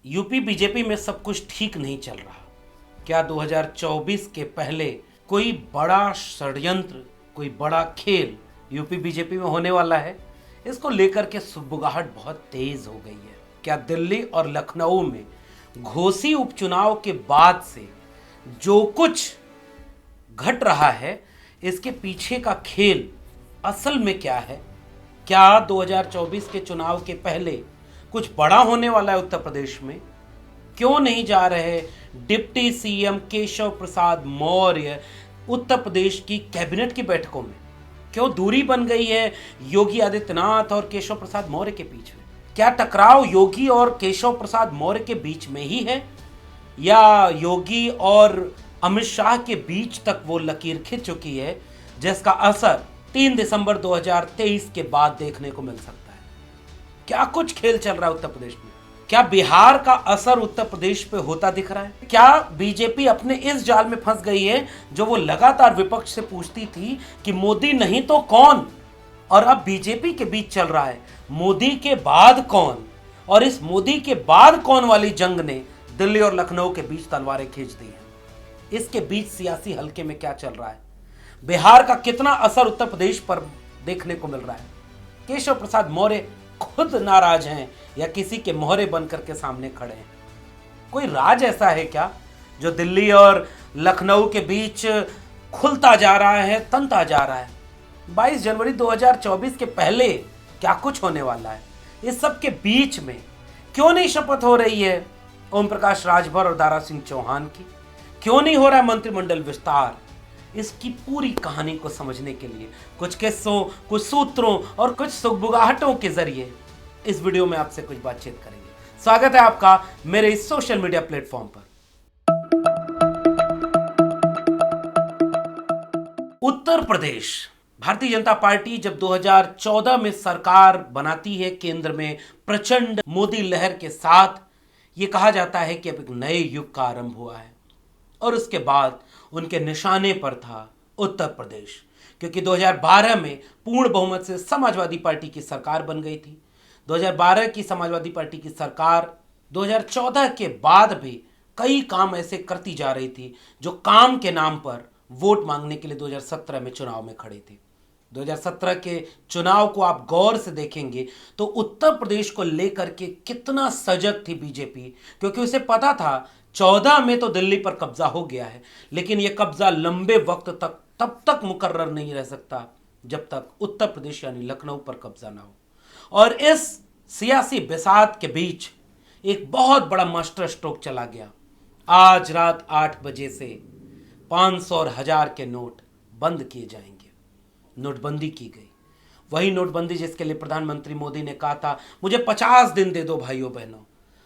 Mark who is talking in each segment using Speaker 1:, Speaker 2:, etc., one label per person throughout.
Speaker 1: UP BJP में सब कुछ ठीक नहीं चल रहा। क्या 2024 के पहले कोई बड़ा षड्यंत्र, कोई बड़ा खेल यूपी बीजेपी में होने वाला है? इसको लेकर के सुगबुगाहट बहुत तेज हो गई है। क्या दिल्ली और लखनऊ में घोसी उपचुनाव के बाद से जो कुछ घट रहा है, इसके पीछे का खेल असल में क्या है? क्या 2024 के चुनाव के पहले कुछ बड़ा होने वाला है उत्तर प्रदेश में? क्यों नहीं जा रहे डिप्टी सीएम केशव प्रसाद मौर्य उत्तर प्रदेश की कैबिनेट की बैठकों में? क्यों दूरी बन गई है योगी आदित्यनाथ और केशव प्रसाद मौर्य के बीच में? क्या टकराव योगी और केशव प्रसाद मौर्य के बीच में ही है, या योगी और अमित शाह के बीच तक वो लकीर खिंच चुकी है जिसका असर 3 दिसंबर 2023 के बाद देखने को मिल सकता है? क्या कुछ खेल चल रहा है उत्तर प्रदेश में? क्या बिहार का असर उत्तर प्रदेश पे होता दिख रहा है? क्या बीजेपी अपने इस जाल में फंस गई है जो वो लगातार विपक्ष से पूछती थी कि मोदी नहीं तो कौन, और अब बीजेपी के बीच चल रहा है मोदी के बाद कौन, और इस मोदी के बाद कौन वाली जंग ने दिल्ली और लखनऊ के बीच तलवारें खींच दी हैं। इसके बीच सियासी हलके में क्या चल रहा है? बिहार का कितना असर उत्तर प्रदेश पर देखने को मिल रहा है? केशव प्रसाद मौर्य खुद नाराज हैं या किसी के मोहरे बनकर के सामने खड़े हैं? कोई राज ऐसा है क्या जो दिल्ली और लखनऊ के बीच खुलता जा रहा है, तनता जा रहा है? 22 जनवरी 2024 के पहले क्या कुछ होने वाला है? इस सब के बीच में क्यों नहीं शपथ हो रही है ओम प्रकाश राजभर और दारा सिंह चौहान की? क्यों नहीं हो रहा है मंत्रिमंडल विस्तार? इसकी पूरी कहानी को समझने के लिए कुछ किस्सों, कुछ सूत्रों और कुछ सुगबुगाहटों के जरिए इस वीडियो में आपसे कुछ बातचीत करेंगे। स्वागत है आपका मेरे इस सोशल मीडिया प्लेटफॉर्म पर। उत्तर प्रदेश, भारतीय जनता पार्टी जब 2014 में सरकार बनाती है केंद्र में प्रचंड मोदी लहर के साथ, ये कहा जाता है कि अब एक नए युग का आरंभ हुआ है। और उसके बाद उनके निशाने पर था उत्तर प्रदेश, क्योंकि 2012 में पूर्ण बहुमत से समाजवादी पार्टी की सरकार बन गई थी। 2012 की समाजवादी पार्टी की सरकार 2014 के बाद भी कई काम ऐसे करती जा रही थी जो काम के नाम पर वोट मांगने के लिए 2017 में चुनाव में खड़े थे। 2017 के चुनाव को आप गौर से देखेंगे तो उत्तर प्रदेश को लेकर के कितना सजग थी बीजेपी, क्योंकि उसे पता था 14 में तो दिल्ली पर कब्जा हो गया है, लेकिन यह कब्जा लंबे वक्त तक तब तक मुकर्रर नहीं रह सकता जब तक उत्तर प्रदेश यानी लखनऊ पर कब्जा ना हो। और इस सियासी बिसात के बीच एक बहुत बड़ा मास्टर स्ट्रोक चला गया। आज रात 8 बजे से 500 और 1000 के नोट बंद किए जाएंगे। नोटबंदी की गई, वही नोटबंदी जिसके लिए प्रधानमंत्री मोदी ने कहा था मुझे 50 दिन दे दो भाइयों बहनों,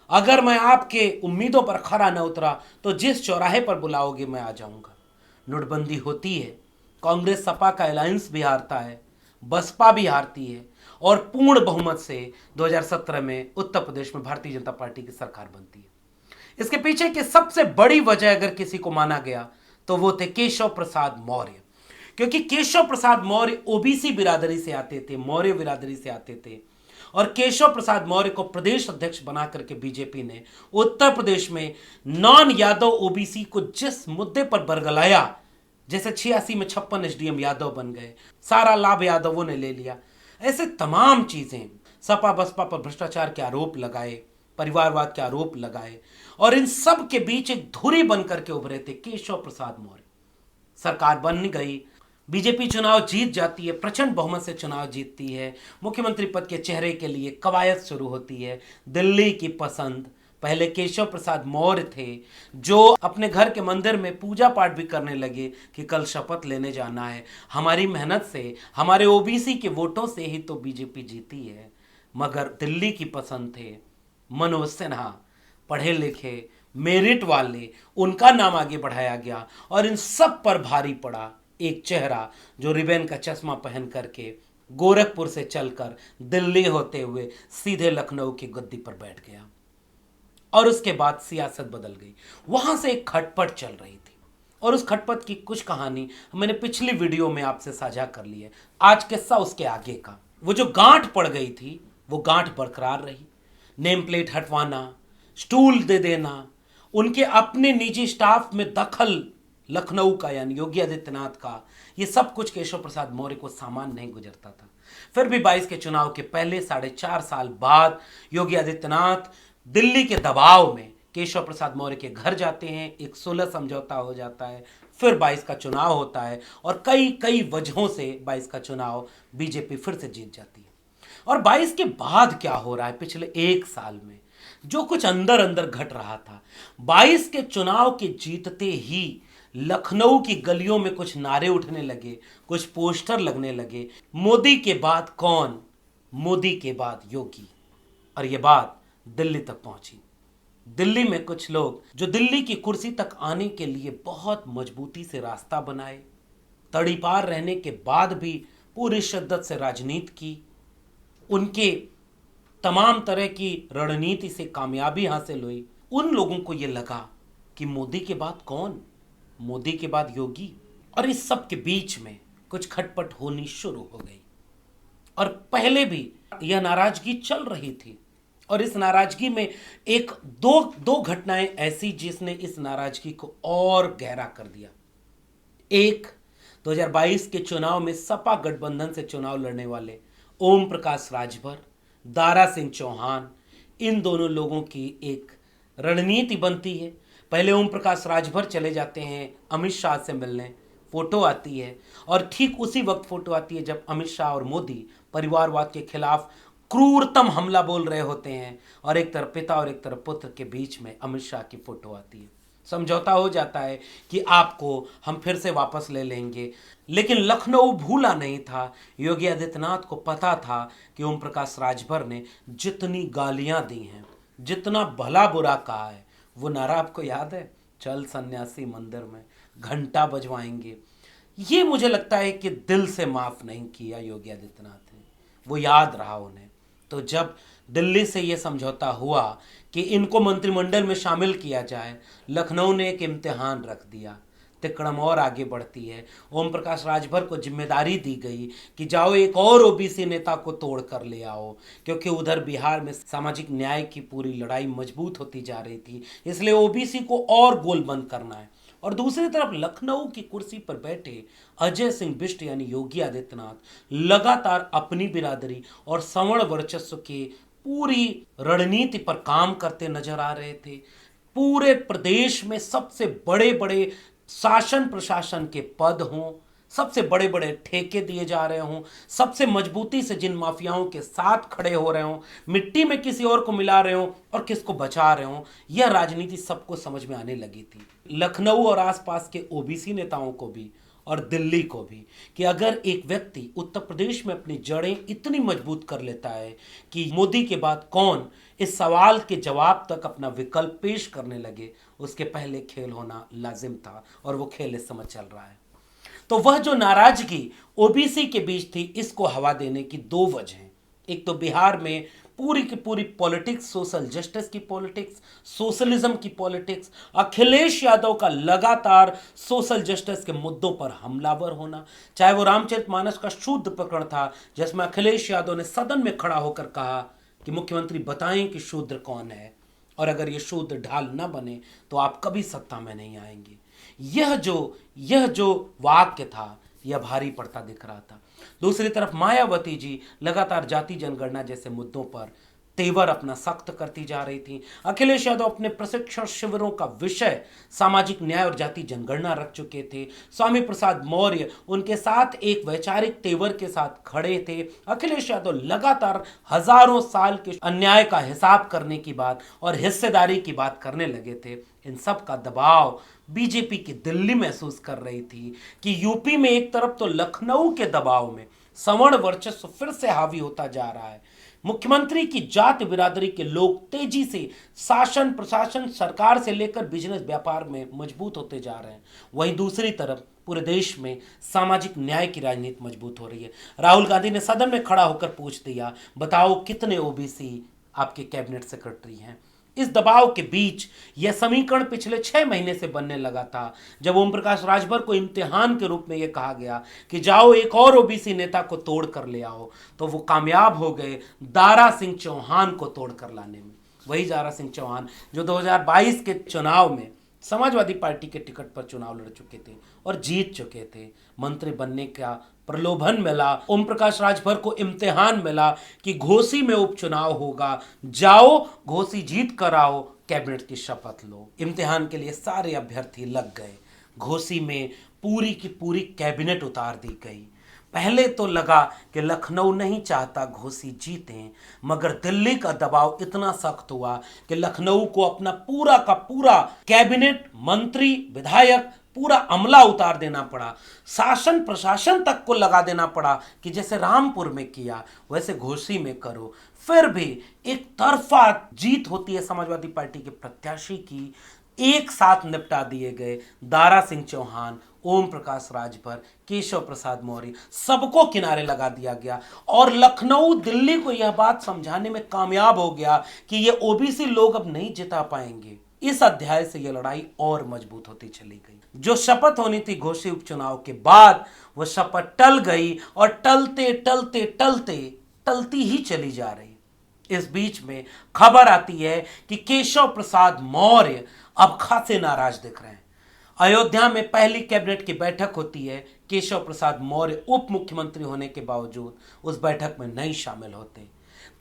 Speaker 1: अगर मैं आपके उम्मीदों पर खरा न उतरा तो जिस चौराहे पर बुलाओगे मैं आ जाऊंगा। नोटबंदी होती है, कांग्रेस सपा का अलायंस भी हारता है, बसपा भी हारती है, और पूर्ण बहुमत से 2017 में उत्तर प्रदेश में भारतीय जनता पार्टी की सरकार बनती है। इसके पीछे की सबसे बड़ी वजह अगर किसी को माना गया तो वो थे केशव प्रसाद मौर्य, क्योंकि केशव प्रसाद मौर्य ओबीसी बिरादरी से आते थे, मौर्य बिरादरी से आते थे, और केशव प्रसाद मौर्य को प्रदेश अध्यक्ष बना करके बीजेपी ने उत्तर प्रदेश में नॉन यादव ओबीसी को जिस मुद्दे पर बरगलाया, जैसे 86 में 56 एसडीएम यादव बन गए, सारा लाभ यादवों ने ले लिया, ऐसे तमाम चीजें, सपा बसपा पर भ्रष्टाचार के आरोप लगाए, परिवारवाद के आरोप लगाए, और इन सब के बीच एक धुरी बनकर के उभरे थे केशव प्रसाद मौर्य। सरकार बन गई, बीजेपी चुनाव जीत जाती है, प्रचंड बहुमत से चुनाव जीतती है, मुख्यमंत्री पद के चेहरे के लिए कवायद शुरू होती है। दिल्ली की पसंद पहले केशव प्रसाद मौर्य थे, जो अपने घर के मंदिर में पूजा पाठ भी करने लगे कि कल शपथ लेने जाना है, हमारी मेहनत से, हमारे ओबीसी के वोटों से ही तो बीजेपी जीती है। मगर दिल्ली की पसंद थे मनोज सिन्हा, पढ़े लिखे मेरिट वाले, उनका नाम आगे बढ़ाया गया, और इन सब पर भारी पड़ा एक चेहरा जो रिबन का चश्मा पहन करके गोरखपुर से चलकर दिल्ली होते हुए सीधे लखनऊ की गद्दी पर बैठ गया। और उसके बाद सियासत बदल गई, वहां से एक खटपट चल रही थी, और उस खटपट की कुछ कहानी मैंने पिछली वीडियो में आपसे साझा कर ली है। आज किस्सा उसके आगे का, वो जो गांठ पड़ गई थी वो गांठ बरकरार रही। नेम प्लेट हटवाना, स्टूल दे देना, उनके अपने निजी स्टाफ में दखल लखनऊ का यानी योगी आदित्यनाथ का, ये सब कुछ केशव प्रसाद मौर्य को सामान नहीं गुजरता था। फिर भी 22 के चुनाव के पहले 4.5 साल बाद योगी आदित्यनाथ दिल्ली के दबाव में केशव प्रसाद मौर्य के घर जाते हैं, एक सुलह समझौता हो जाता है, फिर 22 का चुनाव होता है और कई कई वजहों से 22 का चुनाव बीजेपी फिर से जीत जाती है। और 22 के बाद क्या हो रहा है पिछले एक साल में, जो कुछ अंदर अंदर घट रहा था। 22 के चुनाव के जीतते ही लखनऊ की गलियों में कुछ नारे उठने लगे, कुछ पोस्टर लगने लगे, मोदी के बाद कौन, मोदी के बाद योगी। और यह बात दिल्ली तक पहुंची। दिल्ली में कुछ लोग जो दिल्ली की कुर्सी तक आने के लिए बहुत मजबूती से रास्ता बनाए, तड़ीपार रहने के बाद भी पूरी शिद्दत से राजनीति की, उनके तमाम तरह की रणनीति से कामयाबी हासिल हुई, उन लोगों को यह लगा कि मोदी के बाद कौन, मोदी के बाद योगी। और इस सब के बीच में कुछ खटपट होनी शुरू हो गई और पहले भी यह नाराजगी चल रही थी। और इस नाराजगी में एक दो घटनाएं ऐसी जिसने इस नाराजगी को और गहरा कर दिया। एक, 2022 के चुनाव में सपा गठबंधन से चुनाव लड़ने वाले ओम प्रकाश राजभर, दारा सिंह चौहान, इन दोनों लोगों की एक रणनीति बनती है। पहले ओम प्रकाश राजभर चले जाते हैं अमित शाह से मिलने, फोटो आती है और ठीक उसी वक्त फोटो आती है जब अमित शाह और मोदी परिवारवाद के खिलाफ क्रूरतम हमला बोल रहे होते हैं और एक तरफ पिता और एक तरफ पुत्र के बीच में अमित शाह की फोटो आती है। समझौता हो जाता है कि आपको हम फिर से वापस ले लेंगे, लेकिन लखनऊ भूला नहीं था। योगी आदित्यनाथ को पता था कि ओम प्रकाश राजभर ने जितनी गालियां दी हैं, जितना भला बुरा कहा है, वो नारा आपको याद है, चल सन्यासी मंदिर में घंटा बजवाएंगे, ये मुझे लगता है कि दिल से माफ नहीं किया योगी आदित्यनाथ ने, वो याद रहा उन्हें। तो जब दिल्ली से ये समझौता हुआ कि इनको मंत्रिमंडल में शामिल किया जाए, लखनऊ ने एक इम्तिहान रख दिया। तिकड़म और आगे बढ़ती है। ओम प्रकाश राजभर को जिम्मेदारी दी गई कि जाओ एक और ओबीसी नेता को तोड़ कर ले आओ, क्योंकि उधर बिहार में सामाजिक न्याय की पूरी लड़ाई मजबूत होती जा रही थी, इसलिए ओबीसी को और गोलबंद करना है। और दूसरी तरफ लखनऊ की कुर्सी पर बैठे अजय सिंह बिष्ट यानी योगी आदित्यनाथ लगातार अपनी बिरादरी और सवर्ण वर्चस्व के पूरी रणनीति पर काम करते नजर आ रहे थे। पूरे प्रदेश में सबसे बड़े बड़े शासन प्रशासन के पद हों, सबसे बड़े बड़े ठेके दिए जा रहे हों, सबसे मजबूती से जिन माफियाओं के साथ खड़े हो रहे हों, मिट्टी में किसी और को मिला रहे हों और किसको बचा रहे हों, यह राजनीति सबको समझ में आने लगी थी। लखनऊ और आसपास के ओबीसी नेताओं को भी और दिल्ली को भी कि अगर एक व्यक्ति उत्तर प्रदेश में अपनी जड़ें इतनी मजबूत कर लेता है कि मोदी के बाद कौन, इस सवाल के जवाब तक अपना विकल्प पेश करने लगे, उसके पहले खेल होना लाजिम था और वो खेल इस समय चल रहा है। तो वह जो नाराजगी ओबीसी के बीच थी, इसको हवा देने की दो वजह हैं। एक तो बिहार में पूरी की पूरी पॉलिटिक्स, सोशल जस्टिस की पॉलिटिक्स, सोशलिज्म की पॉलिटिक्स, अखिलेश यादव का लगातार सोशल जस्टिस के मुद्दों पर हमलावर होना, चाहे वो रामचरितमानस का शूद्र प्रकरण था जिसमें अखिलेश यादव ने सदन में खड़ा होकर कहा कि मुख्यमंत्री बताएं कि शूद्र कौन है और अगर ये शूद्र ढाल न बने तो आप कभी सत्ता में नहीं आएंगे। यह जो वाक्य था, यह भारी पड़ता दिख रहा था। दूसरी तरफ मायावती जी लगातार जाति जनगणना जैसे मुद्दों पर तेवर अपना सख्त करती जा रही थी। अखिलेश यादव अपने प्रशिक्षण शिविरों का विषय सामाजिक न्याय और जाति जनगणना रख चुके थे। स्वामी प्रसाद मौर्य उनके साथ एक वैचारिक तेवर के साथ खड़े थे। अखिलेश यादव लगातार हजारों साल के अन्याय का हिसाब करने की बात और हिस्सेदारी की बात करने लगे थे। इन सब का दबाव बीजेपी की दिल्ली महसूस कर रही थी कि यूपी में एक तरफ तो लखनऊ के दबाव में सवर्ण वर्चस्व फिर से हावी होता जा रहा है, मुख्यमंत्री की जात बिरादरी के लोग तेजी से शासन प्रशासन सरकार से लेकर बिजनेस व्यापार में मजबूत होते जा रहे हैं, वहीं दूसरी तरफ पूरे देश में सामाजिक न्याय की राजनीति मजबूत हो रही है। राहुल गांधी ने सदन में खड़ा होकर पूछ दिया, बताओ कितने ओबीसी आपके कैबिनेट सेक्रेटरी हैं। इस दबाव के बीच यह समीकरण पिछले 6 महीने से बनने लगा था जब ओम प्रकाश राजभर को इम्तिहान के रूप में यह कहा गया कि जाओ एक और ओबीसी नेता को तोड़ कर ले आओ, तो वो कामयाब हो गए दारा सिंह चौहान को तोड़ कर लाने में। वही दारा सिंह चौहान जो 2022 के चुनाव में समाजवादी पार्टी के टिकट पर चुनाव लड़ चुके थे और जीत चुके थे। मंत्री बनने का प्रलोभन मिला, ओम प्रकाश राजभर को इम्तिहान मिला कि घोसी में उपचुनाव होगा, जाओ घोसी जीत कर आओ, कैबिनेट की शपथ लो। इम्तिहान के लिए सारे अभ्यर्थी लग गए। घोसी में पूरी की पूरी कैबिनेट उतार दी गई। पहले तो लगा कि लखनऊ नहीं चाहता घोसी जीते, मगर दिल्ली का दबाव इतना सख्त हुआ कि लखनऊ को अपना पूरा का पूरा कैबिनेट, मंत्री, विधायक, पूरा अमला उतार देना पड़ा। शासन प्रशासन तक को लगा देना पड़ा कि जैसे रामपुर में किया वैसे घोसी में करो। फिर भी एक तरफा जीत होती है समाजवादी पार्टी के प्रत्याशी की, एक साथ निपटा दिए गए। दारा सिंह चौहान, ओम प्रकाश राजभर, केशव प्रसाद मौर्य, सबको किनारे लगा दिया गया और लखनऊ दिल्ली को यह बात समझाने में कामयाब हो गया कि ये ओबीसी लोग अब नहीं जिता पाएंगे। इस अध्याय से यह लड़ाई और मजबूत होती चली गई। जो शपथ होनी थी घोसी उपचुनाव के बाद, वह शपथ टल गई और टलते टलते टलते टलती ही चली जा रही। इस बीच में खबर आती है कि केशव प्रसाद मौर्य अब खासे नाराज दिख रहे हैं। अयोध्या में पहली कैबिनेट की बैठक होती है। केशव प्रसाद मौर्य उप मुख्यमंत्री होने के बावजूद उस बैठक में नहीं शामिल होते।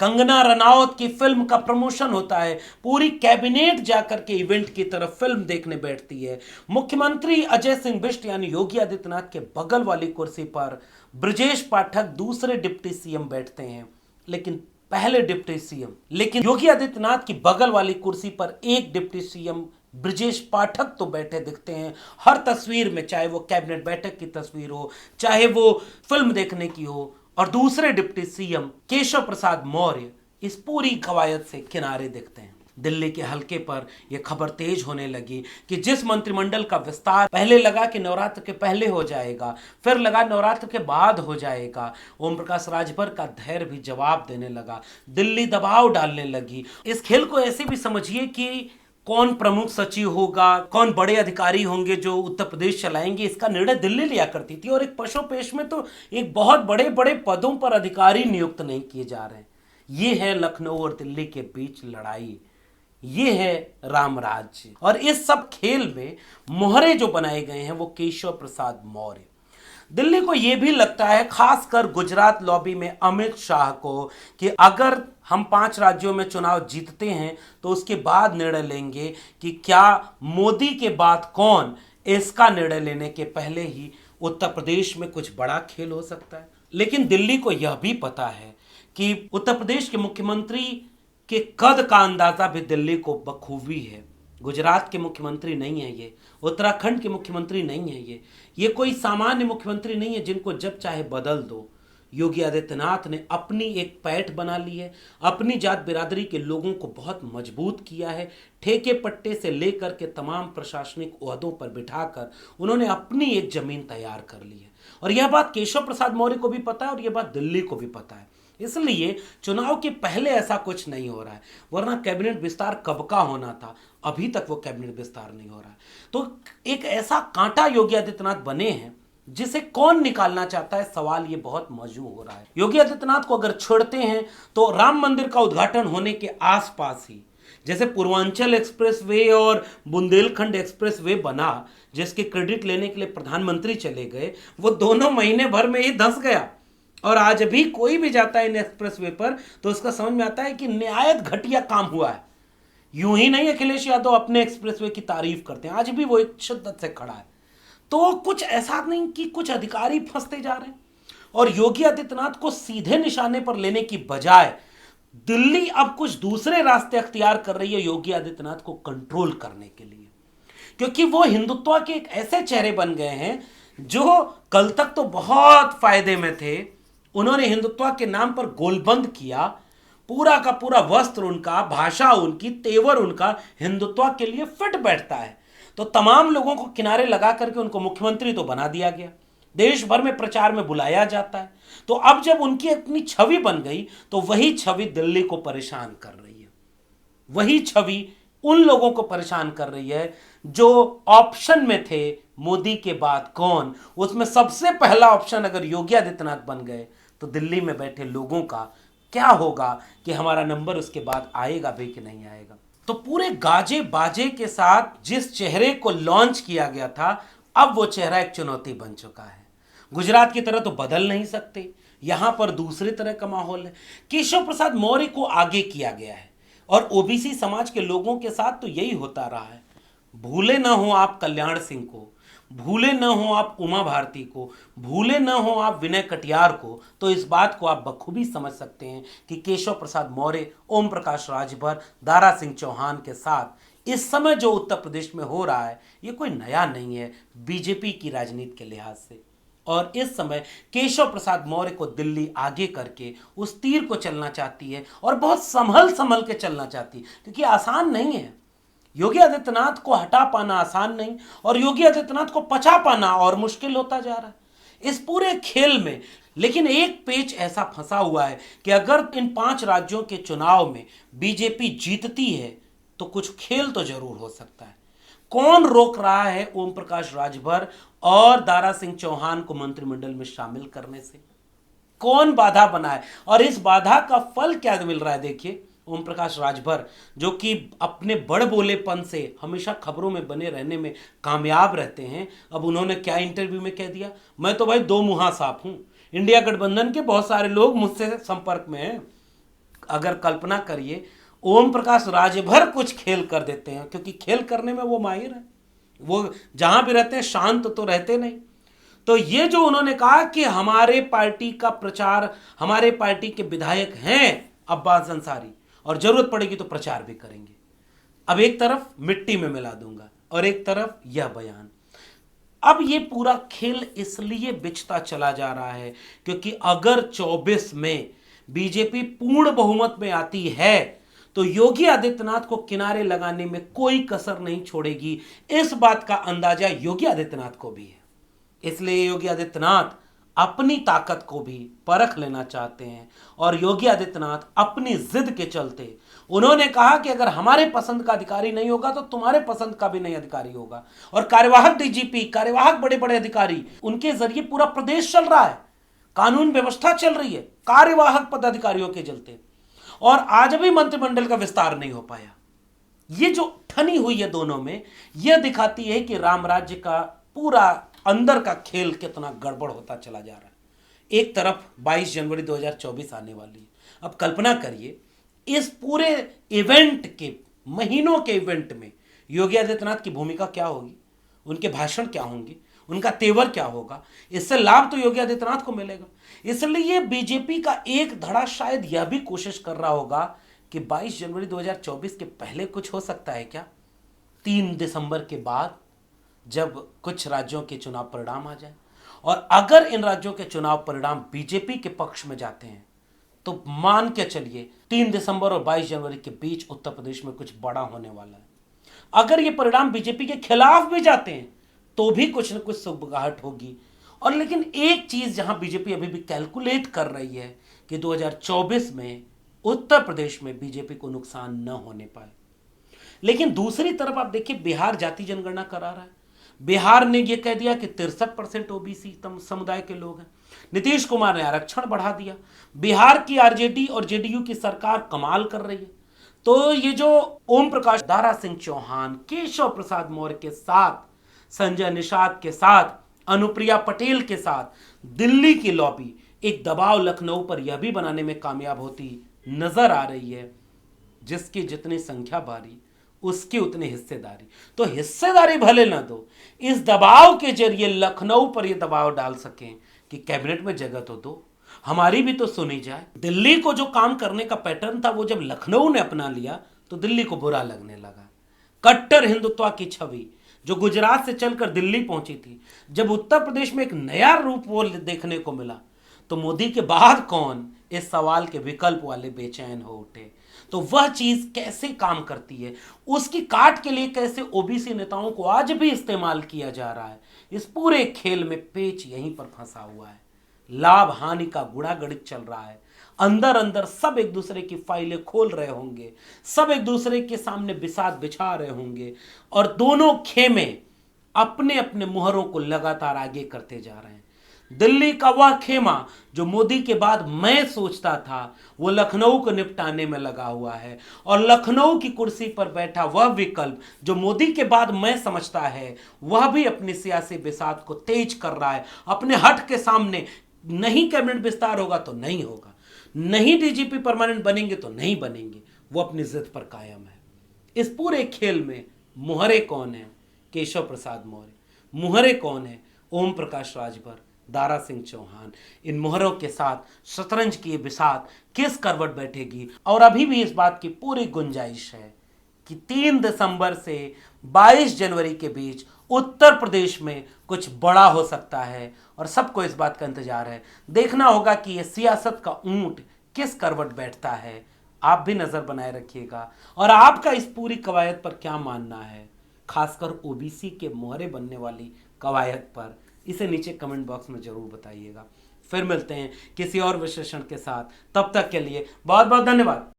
Speaker 1: कंगना रनौत की फिल्म का प्रमोशन होता है, पूरी कैबिनेट जाकर के इवेंट की तरफ फिल्म देखने बैठती है। मुख्यमंत्री अजय सिंह बिष्ट यानी योगी आदित्यनाथ के बगल वाली कुर्सी पर ब्रजेश पाठक दूसरे डिप्टी सीएम बैठते हैं, लेकिन योगी आदित्यनाथ की बगल वाली कुर्सी पर एक डिप्टी सीएम ब्रजेश पाठक तो बैठे दिखते हैं हर तस्वीर में, चाहे वो कैबिनेट बैठक की तस्वीर हो, चाहे वो फिल्म देखने की हो। और दूसरे डिप्टी सीएम केशव प्रसाद मौर्य इस पूरी कवायद से किनारे दिखते हैं। दिल्ली के हल्के पर यह खबर तेज होने लगी कि जिस मंत्रिमंडल का विस्तार पहले लगा कि नवरात्र के पहले हो जाएगा, फिर लगा नवरात्र के बाद हो जाएगा, ओम प्रकाश राजभर का धैर्य भी जवाब देने लगा, दिल्ली दबाव डालने लगी। इस खेल को ऐसे भी समझिए कि कौन प्रमुख सचिव होगा, कौन बड़े अधिकारी होंगे जो उत्तर प्रदेश चलाएंगे, इसका निर्णय दिल्ली लिया करती थी। और एक पशुपेश में तो एक बहुत बड़े बड़े पदों पर अधिकारी नियुक्त नहीं किए जा रहे हैं। ये है लखनऊ और दिल्ली के बीच लड़ाई, ये है राम राज्य। और इस सब खेल में मोहरे जो बनाए गए हैं वो केशव प्रसाद मौर्य। दिल्ली को यह भी लगता है, खासकर गुजरात लॉबी में अमित शाह को, कि अगर हम 5 राज्यों में चुनाव जीतते हैं तो उसके बाद निर्णय लेंगे कि क्या मोदी के बाद कौन, इसका निर्णय लेने के पहले ही उत्तर प्रदेश में कुछ बड़ा खेल हो सकता है। लेकिन दिल्ली को यह भी पता है कि उत्तर प्रदेश के मुख्यमंत्री के कद का अंदाजा भी दिल्ली को बखूबी है। गुजरात के मुख्यमंत्री नहीं है ये, उत्तराखंड के मुख्यमंत्री नहीं है ये कोई सामान्य मुख्यमंत्री नहीं है जिनको जब चाहे बदल दो। योगी आदित्यनाथ ने अपनी एक पैठ बना ली है, अपनी जात बिरादरी के लोगों को बहुत मजबूत किया है। ठेके पट्टे से लेकर के तमाम प्रशासनिक ओहदों पर बिठाकर उन्होंने अपनी एक जमीन तैयार कर ली है। और यह बात केशव प्रसाद मौर्य को भी पता है और यह बात दिल्ली को भी पता है। इसलिए चुनाव के पहले ऐसा कुछ नहीं हो रहा है, वरना कैबिनेट विस्तार कब का होना था, अभी तक वो कैबिनेट विस्तार नहीं हो रहा है। तो एक ऐसा कांटा योगी आदित्यनाथ बने हैं जिसे कौन निकालना चाहता है, सवाल ये बहुत मौजूद हो रहा है। योगी आदित्यनाथ को अगर छोड़ते हैं तो राम मंदिर का उद्घाटन होने के आसपास ही, जैसे पूर्वांचल एक्सप्रेसवे और बुंदेलखंड एक्सप्रेसवे बना, जिसके क्रेडिट लेने के लिए प्रधानमंत्री चले गए, वो दोनों महीने भर में ही धंस गया। और आज भी कोई भी जाता है इन एक्सप्रेसवे पर तो उसका समझ में आता है कि निहायत घटिया काम हुआ है। यूं ही नहीं अखिलेश यादव अपने एक्सप्रेसवे की तारीफ करते हैं, आज भी वो एक शिद्दत से खड़ा है। तो कुछ ऐसा नहीं कि कुछ अधिकारी फंसते जा रहे हैं, और योगी आदित्यनाथ को सीधे निशाने पर लेने की बजाय दिल्ली अब कुछ दूसरे रास्ते अख्तियार कर रही है योगी आदित्यनाथ को कंट्रोल करने के लिए, क्योंकि वो हिंदुत्व के एक ऐसे चेहरे बन गए हैं जो कल तक तो बहुत फायदे में थे। उन्होंने हिंदुत्व के नाम पर गोलबंद किया, पूरा का पूरा वस्त्र उनका, भाषा उनकी, तेवर उनका हिंदुत्व के लिए फिट बैठता है। तो तमाम लोगों को किनारे लगा करके उनको मुख्यमंत्री तो बना दिया गया, देश भर में प्रचार में बुलाया जाता है। तो अब जब उनकी अपनी छवि बन गई तो वही छवि दिल्ली को परेशान कर रही है, वही छवि उन लोगों को परेशान कर रही है जो ऑप्शन में थे मोदी के बाद कौन। उसमें सबसे पहला ऑप्शन अगर योगी आदित्यनाथ बन गए तो दिल्ली में बैठे लोगों का क्या होगा कि हमारा नंबर उसके बाद आएगा भी कि नहीं आएगा। तो पूरे गाजे बाजे के साथ जिस चेहरे को लॉन्च किया गया था, अब वो चेहरा एक चुनौती बन चुका है। गुजरात की तरह तो बदल नहीं सकते, यहां पर दूसरी तरह का माहौल है। केशव प्रसाद मौर्य को आगे किया गया है और ओबीसी समाज के लोगों के साथ तो यही होता रहा है। भूले ना हो आप कल्याण सिंह को, भूले न हो आप उमा भारती को, भूले न हो आप विनय कटियार को, तो इस बात को आप बखूबी समझ सकते हैं कि केशव प्रसाद मौर्य, ओम प्रकाश राजभर, दारा सिंह चौहान के साथ इस समय जो उत्तर प्रदेश में हो रहा है ये कोई नया नहीं है बीजेपी की राजनीति के लिहाज से। और इस समय केशव प्रसाद मौर्य को दिल्ली आगे करके उस तीर को चलना चाहती है और बहुत संभल संभल के चलना चाहती है, क्योंकि आसान नहीं है। योगी आदित्यनाथ को हटा पाना आसान नहीं और योगी आदित्यनाथ को पचा पाना और मुश्किल होता जा रहा है इस पूरे खेल में। लेकिन एक पेच ऐसा फंसा हुआ है कि अगर इन 5 राज्यों के चुनाव में बीजेपी जीतती है तो कुछ खेल तो जरूर हो सकता है। कौन रोक रहा है ओम प्रकाश राजभर और दारा सिंह चौहान को मंत्रिमंडल में शामिल करने से? कौन बाधा बना है? और इस बाधा का फल क्या मिल रहा है? देखिए, ओम प्रकाश राजभर जो कि अपने बड़ बोलेपन से हमेशा खबरों में बने रहने में कामयाब रहते हैं, अब उन्होंने क्या इंटरव्यू में कह दिया, मैं तो भाई 2 मुहा साफ हूं, इंडिया गठबंधन के बहुत सारे लोग मुझसे संपर्क में हैं। अगर कल्पना करिए ओम प्रकाश राजभर कुछ खेल कर देते हैं, क्योंकि खेल करने में वो माहिर है, वो जहां भी रहते हैं शांत तो रहते नहीं। तो ये जो उन्होंने कहा कि हमारे पार्टी का प्रचार, हमारे पार्टी के विधायक हैं अब्बास अंसारी और जरूरत पड़ेगी तो प्रचार भी करेंगे, अब एक तरफ मिट्टी में मिला दूंगा और एक तरफ यह बयान। अब ये पूरा खेल इसलिए बिछता चला जा रहा है क्योंकि अगर 24 में बीजेपी पूर्ण बहुमत में आती है तो योगी आदित्यनाथ को किनारे लगाने में कोई कसर नहीं छोड़ेगी। इस बात का अंदाजा योगी आदित्यनाथ को भी है, इसलिए योगी आदित्यनाथ अपनी ताकत को भी परख लेना चाहते हैं और योगी आदित्यनाथ अपनी जिद के चलते उन्होंने कहा कि अगर हमारे पसंद का अधिकारी नहीं होगा तो तुम्हारे पसंद का भी नहीं अधिकारी होगा। और कार्यवाहक डीजीपी, कार्यवाहक बड़े बड़े अधिकारी, उनके जरिए पूरा प्रदेश चल रहा है, कानून व्यवस्था चल रही है कार्यवाहक पदाधिकारियों के चलते, और आज भी मंत्रिमंडल का विस्तार नहीं हो पाया। ये जो ठनी हुई है दोनों में, यह दिखाती है कि राम राज्य का पूरा अंदर का खेल कितना गड़बड़ होता चला जा रहा है। एक तरफ 22 जनवरी 2024 आने वाली है। अब कल्पना करिए इस पूरे इवेंट के, महीनों के इवेंट में योगी आदित्यनाथ की भूमिका क्या होगी, उनके भाषण क्या होंगे, उनका तेवर क्या होगा। इससे लाभ तो योगी आदित्यनाथ को मिलेगा। इसलिए बीजेपी का एक धड़ा शायद यह भी कोशिश कर रहा होगा कि 22 जनवरी 2024 के पहले कुछ हो सकता है क्या, 3 दिसंबर के बाद जब कुछ राज्यों के चुनाव परिणाम आ जाए, और अगर इन राज्यों के चुनाव परिणाम बीजेपी के पक्ष में जाते हैं तो मान के चलिए 3 दिसंबर और 22 जनवरी के बीच उत्तर प्रदेश में कुछ बड़ा होने वाला है। अगर ये परिणाम बीजेपी के खिलाफ भी जाते हैं तो भी कुछ न कुछ सुगबुगाहट होगी। और लेकिन एक चीज जहां बीजेपी अभी भी कैलकुलेट कर रही है कि 2024 में उत्तर प्रदेश में बीजेपी को नुकसान न होने पाए। लेकिन दूसरी तरफ आप देखिए बिहार जाति जनगणना करा रहा है, बिहार ने यह कह दिया कि 63% ओबीसी समुदाय के लोग हैं। नीतीश कुमार ने आरक्षण बढ़ा दिया। बिहार की आरजेडी और जेडीयू की सरकार कमाल कर रही है। तो ये जो ओम प्रकाश, दारा सिंह चौहान, केशव प्रसाद मौर्य के साथ, संजय निषाद के साथ, अनुप्रिया पटेल के साथ दिल्ली की लॉबी एक दबाव लखनऊ पर यह भी बनाने में कामयाब होती नजर आ रही है, जिसकी जितनी संख्या भारी उसकी उतनी हिस्सेदारी। तो हिस्सेदारी भले ना दो, इस दबाव के जरिए लखनऊ पर यह दबाव डाल सकें कि कैबिनेट में जगह तो दो, हमारी भी तो सुनी जाए। दिल्ली को जो काम करने का पैटर्न था वो जब लखनऊ ने अपना लिया तो दिल्ली को बुरा लगने लगा। कट्टर हिंदुत्व की छवि जो गुजरात से चलकर दिल्ली पहुंची थी, जब उत्तर प्रदेश में एक नया रूप वो देखने को मिला तो मोदी के बाद कौन इस सवाल के विकल्प वाले बेचैन हो उठे। तो वह चीज कैसे काम करती है, उसकी काट के लिए कैसे ओबीसी नेताओं को आज भी इस्तेमाल किया जा रहा है, इस पूरे खेल में पेच यहीं पर फंसा हुआ है। लाभ हानि का गुड़ागड़ित चल रहा है। अंदर अंदर सब एक दूसरे की फाइलें खोल रहे होंगे, सब एक दूसरे के सामने बिसात बिछा रहे होंगे, और दोनों खेमे अपने अपने मुहरों को लगातार आगे करते जा रहे हैं। दिल्ली का वह खेमा जो मोदी के बाद मैं सोचता था, वो लखनऊ को निपटाने में लगा हुआ है। और लखनऊ की कुर्सी पर बैठा वह विकल्प जो मोदी के बाद मैं समझता है, वह भी अपनी सियासी बिसात को तेज कर रहा है। अपने हट के सामने नहीं कैबिनेट विस्तार होगा तो नहीं होगा, नहीं डीजीपी परमानेंट बनेंगे तो नहीं बनेंगे, वो अपनी जिद पर कायम है। इस पूरे खेल में मुहरे कौन है? केशव प्रसाद मौर्य। मुहरे कौन है? ओम प्रकाश राजभर, दारा सिंह चौहान। इन मुहरों के साथ शतरंज की बिसात किस करवट बैठेगी? और अभी भी इस बात की पूरी गुंजाइश है कि 3 दिसंबर से 22 जनवरी के बीच उत्तर प्रदेश में कुछ बड़ा हो सकता है और सबको इस बात का इंतजार है। देखना होगा कि यह सियासत का ऊंट किस करवट बैठता है। आप भी नजर बनाए रखिएगा और आपका इस पूरी कवायद पर क्या मानना है, खासकर ओबीसी के मोहरे बनने वाली कवायद पर, इसे नीचे कमेंट बॉक्स में जरूर बताइएगा। फिर मिलते हैं किसी और विश्लेषण के साथ, तब तक के लिए बहुत बहुत धन्यवाद।